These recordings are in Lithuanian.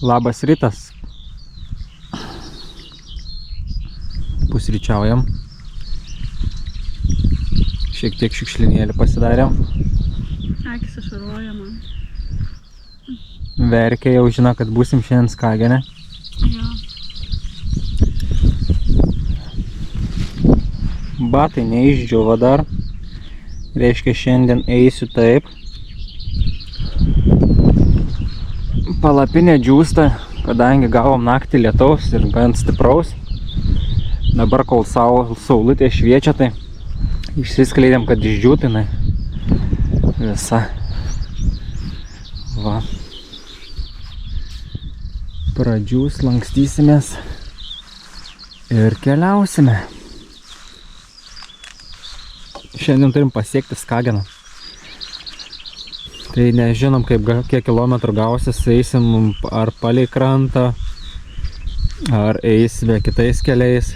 Labas rytas. Pusryčiaujam. Šiek tiek šiukšlinėlį pasidarėm. Akis ašaroja man. Verkia, jau žino, kad būsim šiandien Skagene. Jo. Batai neišdžiuvo dar. Reiškia, šiandien eisiu taip. Palapinė džiūsta, kadangi gavom naktį lietaus ir gan stipraus. Dabar, kol saulutė šviečia, tai išsiskleidėm, kad išdžiūtinai visa. Va. Pradžiūs, lankstysimės ir keliausime. Šiandien turim pasiekti Skageną. Tai nežinom, kiek kilometrų gausis, eisim ar palei krantą, ar eisime kitais keliais.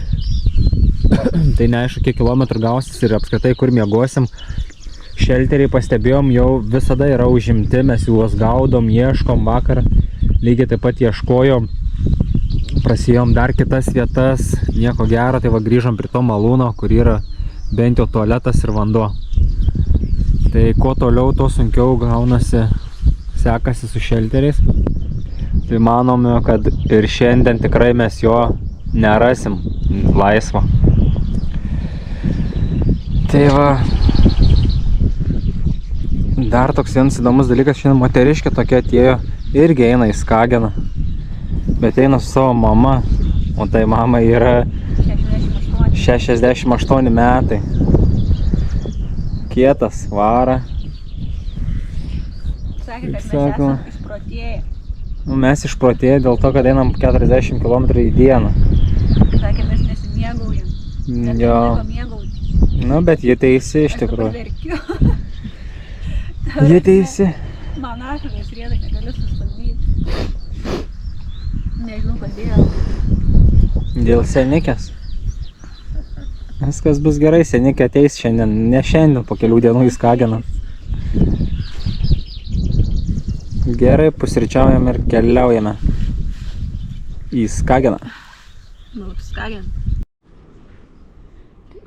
Tai neaišku, kiek kilometrų gausis ir apskritai kur miegosim. Šelteriai pastebėjom, jau visada yra užimti, mes juos gaudom, ieškom. Vakar lygiai taip pat ieškojom, prasijom dar kitas vietas, nieko gero, tai va grįžom prie to malūno, kur yra bent jau tualetas ir vanduo. Tai kuo toliau, to sunkiau gaunasi, sekasi su šelteriais. Tai manome, kad ir šiandien tikrai mes jo nerasim laisvo. Tai va, dar toks vienas įdomus dalykas, šiandien moteriškė tokia atėjo, irgi eina į Skageną, bet eina su savo mama, o tai mama yra 68 metai. Kietas, vara. Sakė, kad mes esam išprotėję. Mes išprotėję dėl to, kad einam 40 km į dieną. Sakė, mes nesimėgaujam. Jo. Mėgauti. Nu, bet jie teisi iš tikrųjų. Aš dabar verkiu. Jie teisi. Man ašaros rieda, negaliu sustabdyti. Nežinau, kodėl. Dėl senikės. Viskas bus gerai, senikė ateis šiandien, ne šiandien, po kelių dienų į Skageną. Gerai, pusryčiaujam ir keliaujame į Skageną. Skagen.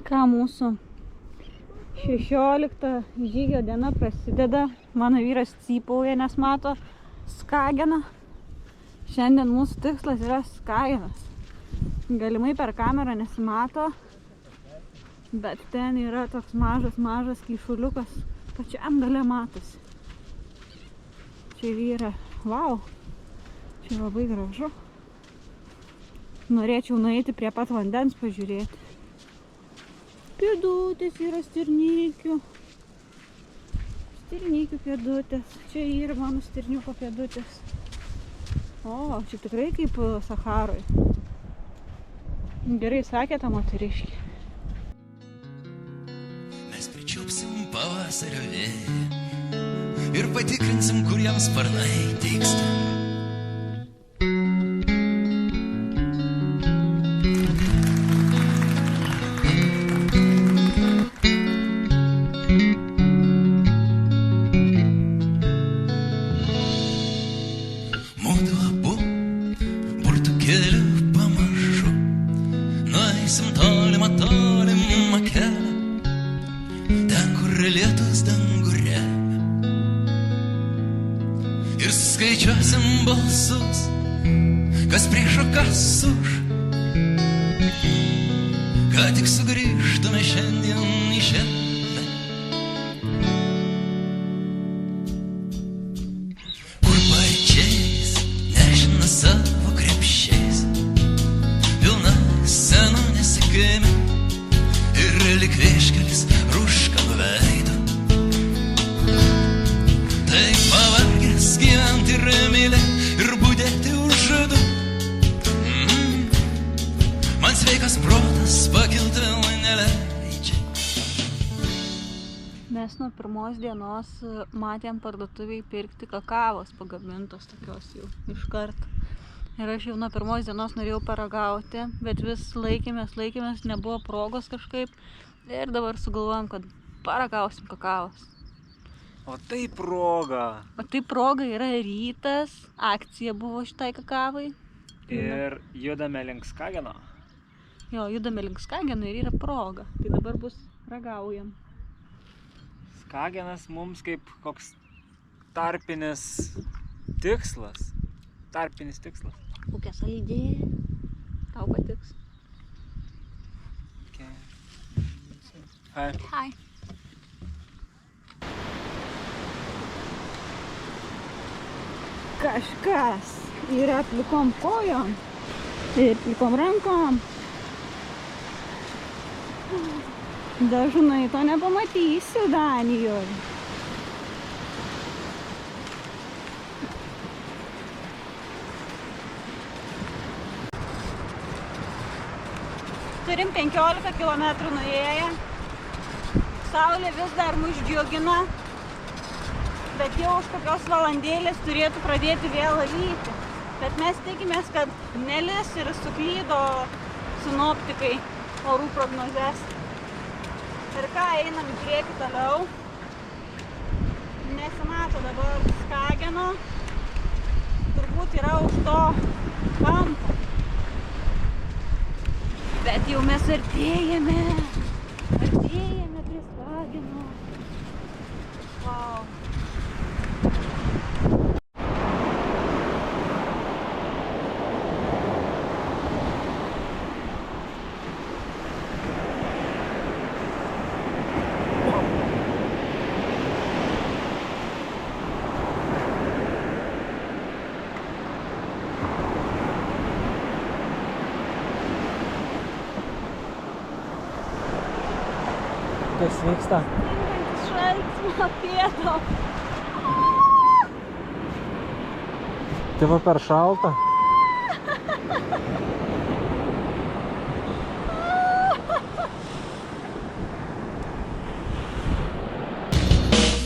Ką mūsų 16 žygio diena prasideda. Mano vyras cypauja, nes mato Skageną. Šiandien mūsų tikslas yra Skagenas. Galimai per kamerą nesimato, bet ten yra toks mažas kyšuliukas, pačiam gale matosi. Čia yra, vau, čia labai gražu. Norėčiau nueiti prie pat vandens pažiūrėti. Pėdutės yra stirnikių. Stirnikių pėdutės. Čia yra mano stirniuko pėdutės. O, čia tikrai kaip Saharoj. Gerai sakė ta moteriškė. Mes pričiupsim pavasario vėją ir patikrinsim, kur jam sparnai dygsta. Mudu abu burtų keliu pamažu nueisim tolimą kelią, ten, kur lietus dangų remia, ir suskaičiuosim balsus, kas prieš, o kas už, ką tik sugrįžtume šiandien į žemę. Kur pačiais nešina savo krepšiais, pilna senų nesikaimė ir lyg vieškelis rūška veido. Tai pavargęs gyventi ramylę ir budėti už žadų. Man sveikas protas pakilti neleidžia. Mes nuo pirmos dienos matėm parduotuviai pirkti kakavos pagamintos tokios jau iš karto. Ir aš jau nuo pirmos dienos norėjau paragauti, bet vis laikėmės, nebuvo progos kažkaip. Ir dabar sugalvojom, kad paragausim kakavos. O tai proga. O tai proga yra rytas, akcija buvo šitai kakavai. Ir judame link Skageno. Jo, judame link Skageno ir yra proga. Tai dabar bus ragaujam. Skagenas mums kaip koks tarpinis tikslas. Kokia saldė. Tau patiks. Okay. Hai. Hai. Kažkas yra plikom kojom ir plikom rankom. Dažnai to nepamatysi Danijoje. Turim 15 kilometrų nuėję. Saulė vis dar mus džiugina, bet jau už kokios valandėlės turėtų pradėti vėl lyti. Bet mes tikimės, kad nelis ir suklydo sinoptikai orų prognozes. Ir ką, einam į priekį toliau. Nesimato dabar Skageno. Turbūt yra už to kampo. Bet jau mes artėjame prie Skageno. Wow. Kas vyksta? Tinkantis šaltis nuo pėdo. Tai va per šalta.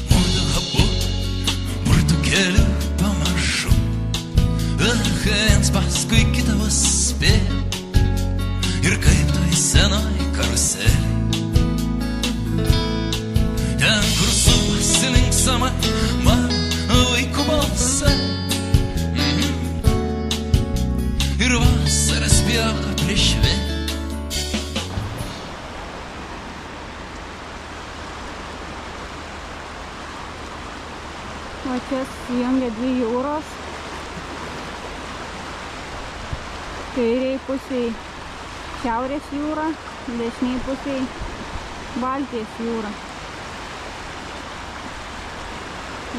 Mudu abu burtų keliu pamažu, viens paskui kitą vos spėjo. Ir kaip toj senoj karuselė, ten, kur supasi linksama mano vaikų balsai. Ir vasara spjaudo prieš vėją. O čia sujungia dvi jūros. Kairiai pusėj Šiaurės jūra, dešiniai pusėj Baltijos jūra.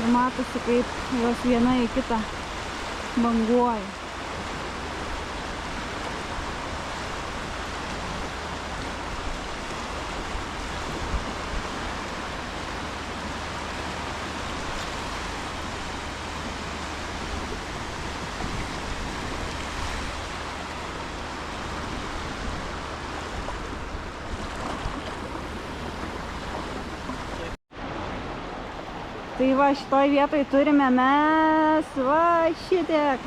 Ir matosi, kaip jos viena į kitą banguoja. Tai va, šitoj vietoj turime mes va šitiek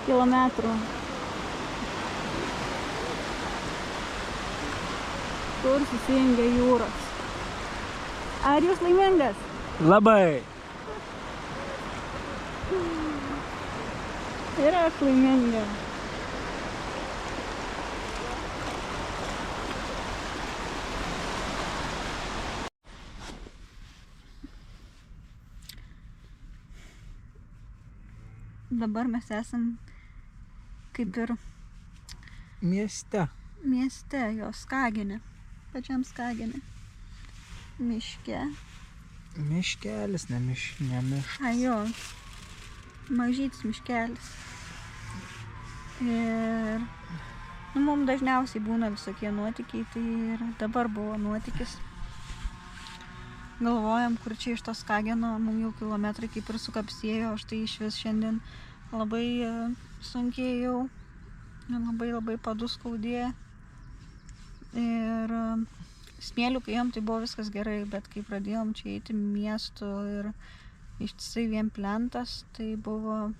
kilometrų. Kur susijungia jūros. Ar jūs laimingas? Labai. Ir aš laiminga. Dabar mes esam kaip ir Mieste. jo Skagene, pačiam Skagene. Miške. Miškelis, ne miškas. Jo, mažytis miškelis. Ir mums dažniausiai būna visokie nuotykiai, tai ir dabar buvo nuotykis. Galvojam, kur čia iš to Skageno, mums jau kilometrai kaip ir sukapsėjo, aš tai iš vis šiandien labai sunkiai jau, labai padus skaudėjo. Ir smėlių, kai jam tai buvo viskas gerai, bet kai pradėjom čia eiti miestu ir ištisai vien plentas, tai buvo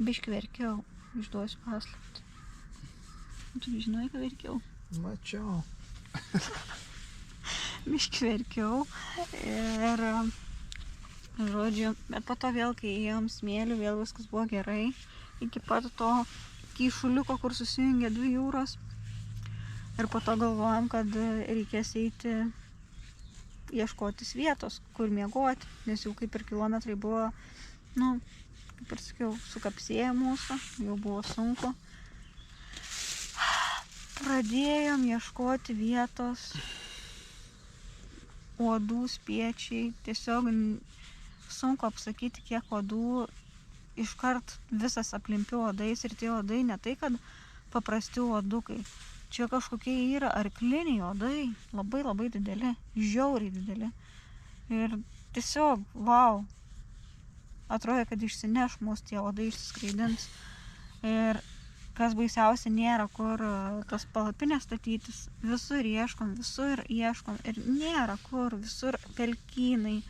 Biški verkiau, išduosiu paslaptį. Tu žinai, kad verkiau? Mačiau. Biški verkiau ir, žodžiu, bet po to vėl, kai ėjom smėliu, vėl viskas buvo gerai. Iki pat to kyšuliuko, kur susijungė dvi jūros. Ir po to galvojom, kad reikės eiti ieškotis vietos, kur miegoti, nes jau kaip ir kilometrai buvo, kaip ir sakiau, sukapsėję mūsų, jau buvo sunku. Pradėjom ieškoti vietos, uodų spiečiai, tiesiog sunku apsakyti, kiek uodų, iškart visas aplimpi uodais ir tie uodai ne tai, kad paprasti uodukai. Čia kažkokie yra arkliniai uodai, labai labai dideli, žiauriai dideli. Ir tiesiog, vau, atrodo, kad išsineš mus tie uodai, išsiskraidins. Ir kas baisiausia, nėra kur tas palapinės statytis. Visur ieškom ir nėra kur, visur pelkynai,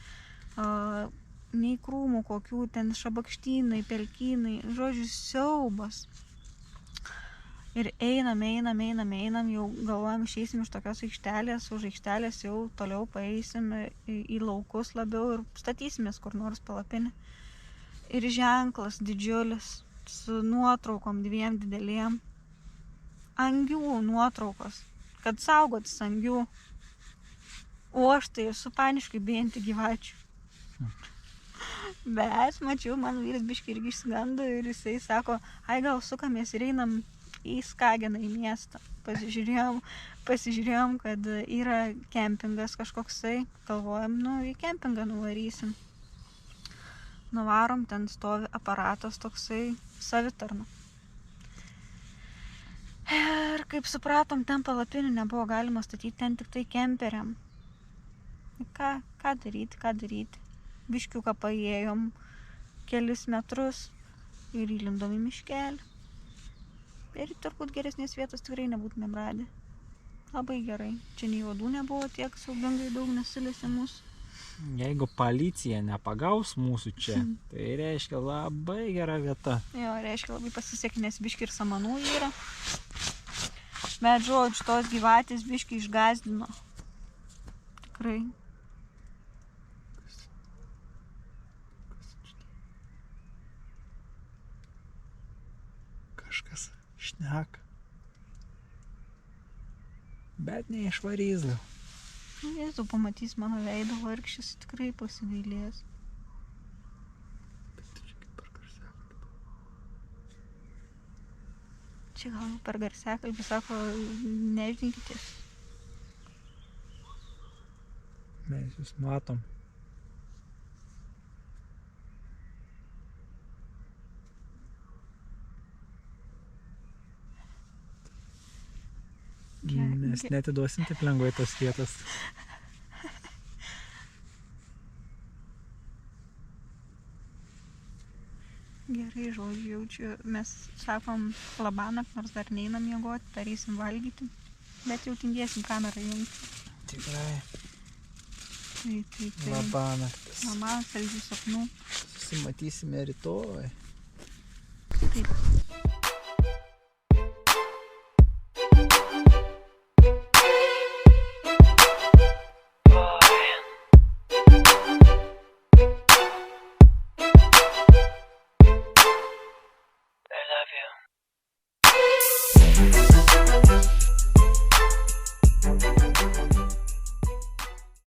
nei krūmų kokių, ten šabakštynai, pelkynai, žodžiu, siaubas. Ir einam, jau galvojam, išeisim iš tokios aikštelės, už aikštelės jau toliau paeisim į laukus labiau ir statysimės kur nors palapinę. Ir ženklas didžiulis, su nuotraukom dviem dideliem. Angių nuotraukos, kad saugotis angių. O aš tai esu paniškai bijanti gyvačių. Bet mačiau, mano vyras biškai irgi išsigando ir jisai sako, ai gal sukamės ir einam į Skageną, į miestą. Pasižiūrėjom, kad yra kempingas kažkoksai, galvojam, į kempingą nuvarysim. Nuvarom, ten stovi aparatas toksai, savitarna. Ir kaip supratom, ten palapinių nebuvo galima statyti, ten tik tai kemperiam. Ką daryti? Biškiuką paėjom kelis metrus ir įlindom į miškelį. Ir turbūt geresnės vietos tikrai nebūtumėm radę. Labai gerai. Čia nei uodų nebuvo, tiek siaubingai daug nesilėsė mūsų. Jeigu policija nepagaus mūsų čia, tai reiškia labai gera vieta. Jo, reiškia labai pasisekė, nes biški ir samanų yra. Bet žodžiu, tos gyvatės biški išgazdino. Tikrai. Kažkas šneka. Bet neišvarys gal. Jėzau, pamatys mano veidą, vargšis tikrai pasigailės. Čia gal per garsiakalbį sako, neždinkitės. Mes jūs matom. Mes netiduosim taip lengvai tos vietos. Gerai, žodžiu, jaučiu, mes sakom labanakt, nors dar neinam miegoti, darysim valgyti, bet jau tingėsim kamerą jungti. Tikrai. Tai. Labanaktas. Mama, saldžių sapnų. Susimatysime rytoj. Taip.